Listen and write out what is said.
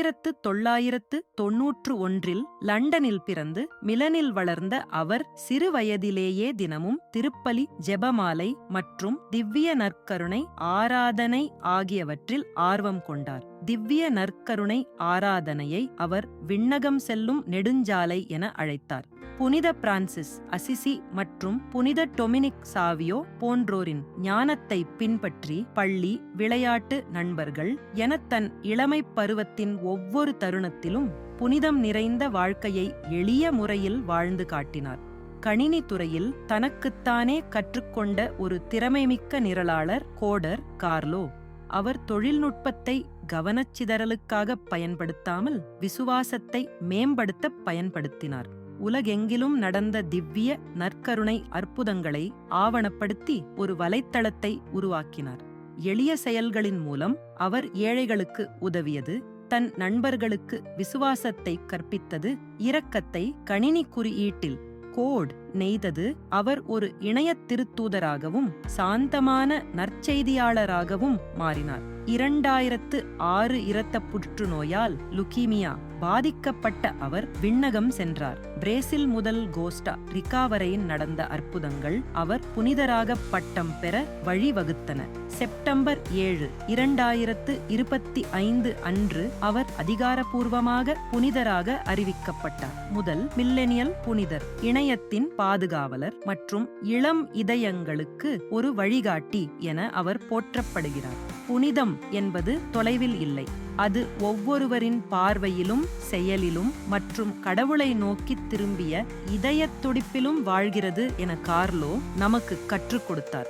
1991 லண்டனில் பிறந்து மிலனில் வளர்ந்த அவர் சிறுவயதிலேயே தினமும் திருப்பலி, ஜெபமாலை மற்றும் திவ்ய நற்கருணை ஆராதனை ஆகியவற்றில் ஆர்வம் கொண்டார். திவ்ய நற்கருணை ஆராதனையை அவர் விண்ணகம் செல்லும் நெடுஞ்சாலை என அழைத்தார். புனித பிரான்சிஸ் அசிசி மற்றும் புனித டொமினிக் சாவியோ போன்றோரின் ஞானத்தை பின்பற்றி பள்ளி, விளையாட்டு, நண்பர்கள் என தன் இளமைப் பருவத்தின் ஒவ்வொரு தருணத்திலும் புனிதம் நிறைந்த வாழ்க்கையை எளிய முறையில் வாழ்ந்து காட்டினார். கணினி துறையில் தனக்குத்தானே கற்றுக்கொண்ட ஒரு திறமைமிக்க நிரலாளர், கோடர் கார்லோ. அவர் தொழில்நுட்பத்தை கவனச்சிதறலுக்காக பயன்படுத்தாமல் விசுவாசத்தை மேம்படுத்த பயன்படுத்தினார். உலகெங்கிலும் நடந்த திவ்ய நற்கருணை அற்புதங்களை ஆவணப்படுத்தி ஒரு வலைத்தளத்தை உருவாக்கினார். எளிய செயல்களின் மூலம் அவர் ஏழைகளுக்கு உதவியது, தன் நண்பர்களுக்கு விசுவாசத்தை கற்பித்தது, இரக்கத்தை கணினி குறியீட்டில் கோட் நெய்தது. அவர் ஒரு இணைய திருத்தூதராகவும் சாந்தமான நற்செய்தியாளராகவும் மாறினார். 2006 இரத்த புற்றுநோயால் லுகீமியா பாதிக்கப்பட்ட அவர் விண்ணகம் சென்றார். பிரேசில் முதல் கோஸ்டா ரிகா வரை நடந்த அற்புதங்கள் அவர் புனிதராக பட்டம் பெற வழிவகுத்தன. செப்டம்பர் 7, 2025 அன்று அவர் அதிகாரப்பூர்வமாக புனிதராக அறிவிக்கப்பட்டார். முதல் மில்லேனியல் புனிதர், இணையத்தின் பாதுகாவலர் மற்றும் இளம் இதயங்களுக்கு ஒரு வழிகாட்டி என அவர் போற்றப்படுகிறார். புனிதம் என்பது தொலைவில் இல்லை, அது ஒவ்வொருவரின் பார்வையிலும், செயலிலும் மற்றும் கடவுளை நோக்கி திரும்பிய இதயத் துடிப்பிலும் வாழ்கிறது என கார்லோ நமக்கு கற்றுக் கொடுத்தார்.